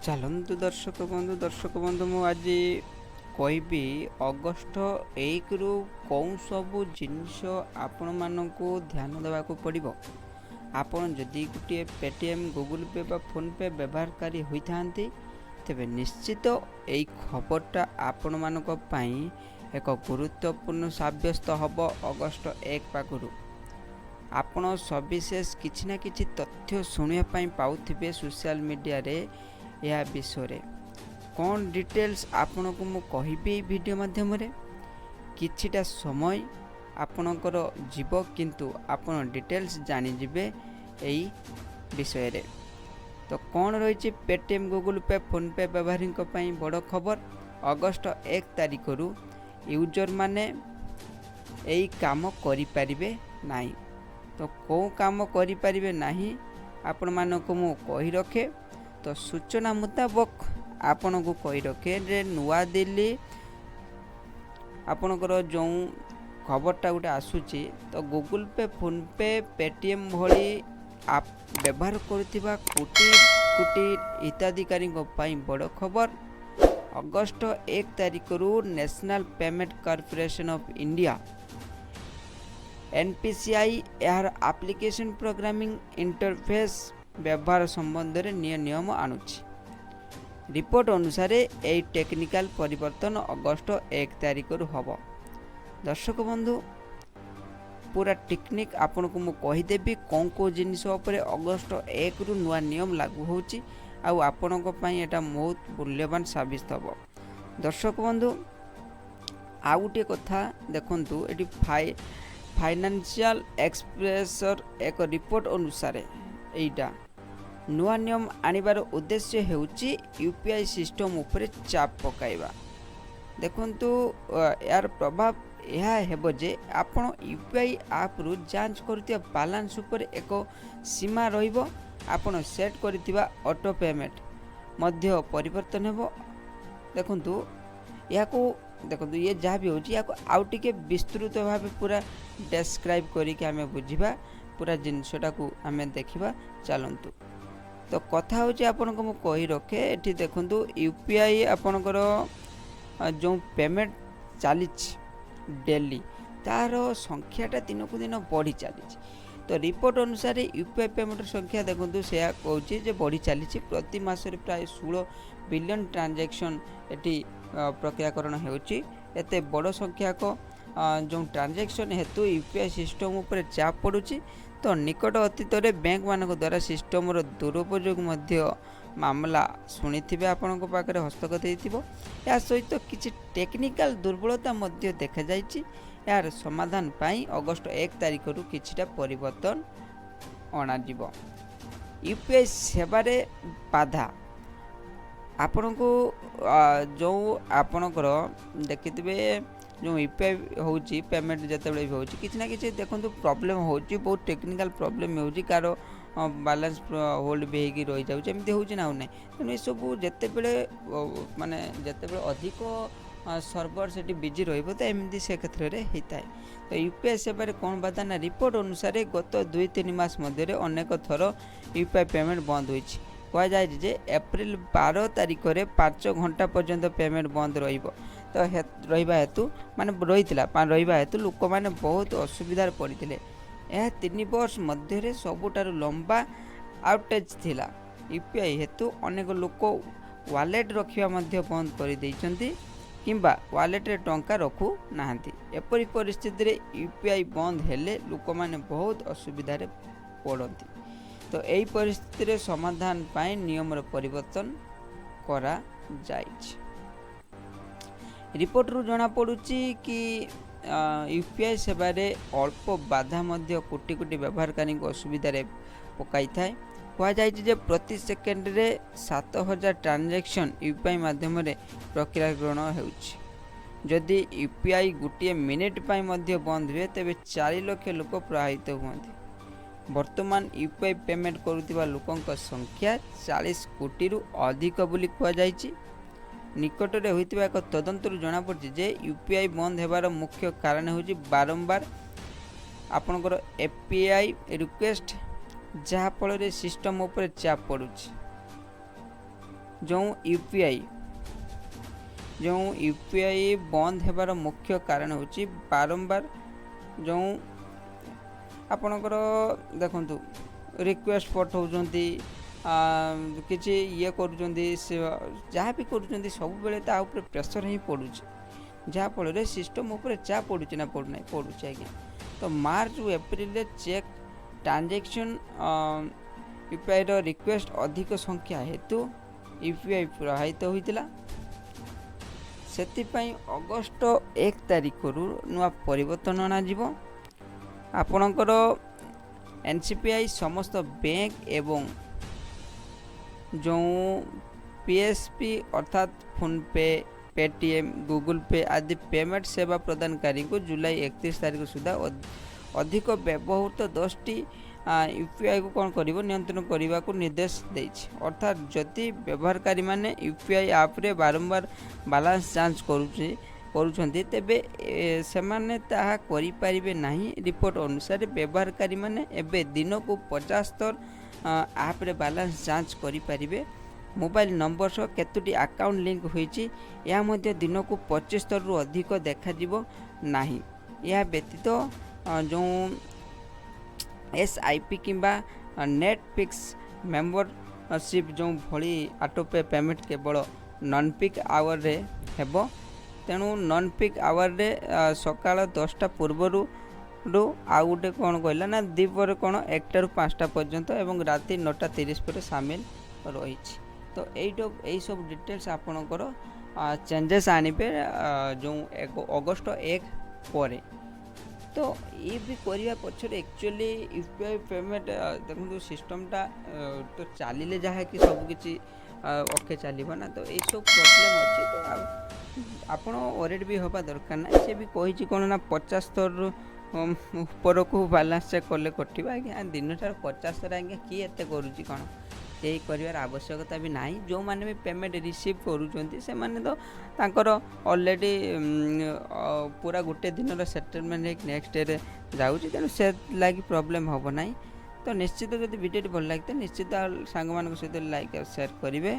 चलतु दर्शक बंधु मु आज कहबी अगस्ट 1 रु कौन सबू जिनस आपण मानक ध्यान देवाक पड़ो। आपण जदि गोटे पेटीएम गूगल पे बा फोन पे व्यवहारकारी होता तेबे निश्चित यही खबरटा आपण मानक पई एक गुरुत्वपूर्ण साब्यस्त हब। अगस्ट 1 पाखु आपण सविशेष किछि ना किछि तथ्य शुणा पाउथिबे सोशल मीडिया रे। यह विषय कौन डिटेल्स आपण को मु कहबी वीडियो माध्यम रे किछिटा समय आपणकर जीव किंतु आपण डिटेल्स जानि जिबे एई विषय रे। तो कौन रही पेटीएम गूगल पे फोन पे व्यवहारी बड़ खबर। अगस्ट 1 तारिख रु यूजर माने एई काम करि परिबे नाही। तो कौ काम करि परिबे नाही आपण मानको मु कहि रखे। तो सूचना मुताबक आपण को कहि रखे जे नुआ दिल्ली आपणकर जो खबरटा गोटे आसूची। तो गूगल पे फोन पे पेटीएम भली आप व्यवहार करुथिबा कोटी कोटी हिताधिकारी बड़ खबर। अगस्ट 1 तारिख रु national payment corporation of India NPCI यार एप्लिकेशन प्रोग्रामिंग इंटरफेस व्यवहार संबंध में नियम आणुछि। रिपोर्ट अनुसार यही टेक्निकल परिवर्तन अगस्ट 1 तारिख रु हब। दर्शक बंधु पूरा टेक्निक आपन को मु कहिदेबी कौन को जिनिस उपरे अगस्ट 1 रु नुआ नियम लागू होछि आउ आपन को पई एटा बहुत मूल्यवान साबित हब। दर्शक बंधु आ गोटे कथा देखंतु एटी फाइनेंशियल एक्सप्रेसर एक रिपोर्ट अनुसार एटा नुआ नियम आनिबार उद्देश्य हेउची यूपीआई सिस्टम उपरे चाप पकाइबा। देखंतु यार प्रभाव यह हेबो जे आपण यूपीआई ऐप रु जांच करथिया बैलेंस उपर एक सीमा रहिबो। आपण सेट करथिबा ऑटो पेमेंट मध्य परिवर्तन हेबो। देखंतु देखंतु ये जहाँ भी होची याको आउ टिके विस्तृत भाव पूरा डिस्क्राइब करी के हमें बुझिबा पूरा जिनसटा को हमें देखिबा। चलंतु तो कथा होची आपन को मु कहि रखे एठी देखंतु यूपीआई आपनकर जो पेमेंट चालिछ डेली तार संख्याटा दिन को दिन बढ़ी चली। तो रिपोर्ट अनुसार यूपीआई पेमेंट संख्या देखंतु से कहूँ जे बढ़ी चली। प्रति मासरे प्राय 16 बिलियन ट्रांजैक्शन एटी प्रक्रियाकरण होची। एते बड़ संख्या को जो ट्रांजैक्शन हेतु यूपीआई सिस्टम उपर चाप पड़ुची। तो निकट अतीत में बैंक मान द्वारा सिस्टम दुरुपयोग मामला शुणी थे आपण पाखे हस्तगत हो। या सहित किसी टेक्निकल दुर्बलता देखा जाइए। यार समाधान पाई अगस्ट 1 तारिख रु किछिटा परिवर्तन अणाजिब। यूपीआई सेवारे बाधा आपण को जो आपणकर देखिथे जो यूपीआई होची पेमेंट जितेबाला भी होची किसी ना किसी देखो प्रॉब्लम होची। बहुत टेक्निकल प्रॉब्लम होची कार बैलेंस होल्ड भी होगी रही जाऊँ एमती होची ना ना। तेणु सब जितेबले माने जितेबले अधिक सर्वर से बिजी रहिबो तो एमती से क्षेत्र में होता है। तो यूपीआई सेवार कौन बाधा ना रिपोर्ट अनुसार गत 2-3 मास मध्य अनेक थर यूपीआई पेमेंट बंद होइछि। कह जाए जे एप्रिल 12 तारिख में 5 घंटा पर्यंत पेमेंट बंद रहिबो। तो रहिबा हेतु माने रहिबा हेतु लोक माने बहुत असुविधार पड़ते। यह 3 वर्ष मध्य सबुठारु लंबा आउटेज थिला। यूपीआई हेतु अनेक लोक वालेट रखिबा मध्य बंद कर देइचंती किंबा वालेट रे टंका रखु नाहंती। एपरि परिस्थिति रे यूपीआई बंद हेले लोक माने बहुत असुविधार पड़ती। तो यही परिस्थिति रे समाधान पाई नियम रे परिवर्तन करा जाइछ। रिपोर्ट रु जना पड़ुची कि यूपीआई सेवारे अल्प बाधा मध्य कोटी कोटी व्यवहारकारी असुविधा पकाई थाए। कह जाए प्रति सेकेंड रे 7000 ट्रांजैक्शन यूपीआई माध्यम प्रक्रियाकरण होउछि। जदि यूपीआई गोटे मिनिट पाई मध्य बंद हुए तेबे 4 लाख लोक प्रभावित हुअन्ति। वर्तमान यूपीआई पेमेंट करुथिबा लोकंक संख्या 40 कोटी रु अधिक बोली कह जाइछि। निकट में होइतिबा एक तदंतर जना पड़छि जे यूपीआई बंद हेबार मुख्य कारण होछि बारंबार आपनकर एपीआई रिक्वेस्ट जहाँ फल सिस्टम उपर चाप पड़ुछि। जो यूपीआई बंद हेबार मुख्य कारण होची बारंबार जो आपणकर देखंतु रिक्वेस्ट पठाउछंती किसी ये करुँच जहाँ भी करुँच सब बेले ता ऊपर प्रेसर ही पड़ुछ जहाँफल सिस्टम उपर चाप पड़ुछ ना पड़ना पड़ुछ आज्ञा। तो मार्च और April check transaction UPI request अधिक संख्या हेतु यूपीआई प्रभावित होता से अगस्ट 1 तारिख नुआ परिवर्तन अणाजिब आपणकर एनसीपीआई समस्त बैंक एवं जो पीएसपी अर्थात फोनपे पेटीएम गूगल पे आदि पेमेंट सेवा प्रदानकारी को जुलाई 31 तारिख सुधा अधिक व्यवहृत 10टी यूपीआई को कौन करिवो नियंत्रण करने को निर्देश देछि। अर्थात जदि व्यवहारकारी माने यूपीआई ऐप रे बारंबार बैलेंस जांच करुछंती तेबे सेमाने ताहा करि परिबे नाही। रिपोर्ट अनुसार व्यवहारकारी माने एबे दिन को 50 थर ऐप रे बैलेंस जांच करि परिबे। मोबाइल नंबर सह केतोटी अकाउंट लिंक होईची या मध्य दिन को 25 थर रु अधिक देखा जिवो नाही। या व्यतीत जो एसआईपी किंबा नेटफ्लिक्स मेंबरशिप जो भली ऑटोपे पेमेंट केवल नॉन पिक आवर रे हेबो। तेणु नॉन पिक आवर रे सकाळ 10टा पूर्वरु आउ गोटे कौन कहला ना दीपर कौन 1टा 5टा पर्यंत एवं राति 9:30 पर सामिल रही। तो यही सब डिटेल्स आपणकर चेंजेस आनिबे जो अगस्ट 1 पर। तो ये भी करने पछरे एक्चुअली यूपीआई पेमेंट देखो सिस्टमटा तो चलिले जहाँ कि सबकि ओके चलो ना। तो ये सब प्रॉब्लम अच्छी तो आपण ओरेड भी हवा दरकार ना। से भी कही कौन ना 50 थर ऊपर को बैलेंस चेक कले कटिबा आज्ञा दिन ठार 50 थर आज्ञा किए एते करूची कौन यही कर आवश्यकता भी ना। जो मैंने भी पेमेंट रिसीव करुँच से माने तो तांकर ऑलरेडी पूरा गोटे दिन सेटलमेंट नेक्स्ट डे जाऊँगी तेणु से लगी प्रॉब्लम हम ना। तो निश्चित जब वीडियो भल लगे निश्चित सांग मान सहित लाइक और शेयर करेंगे।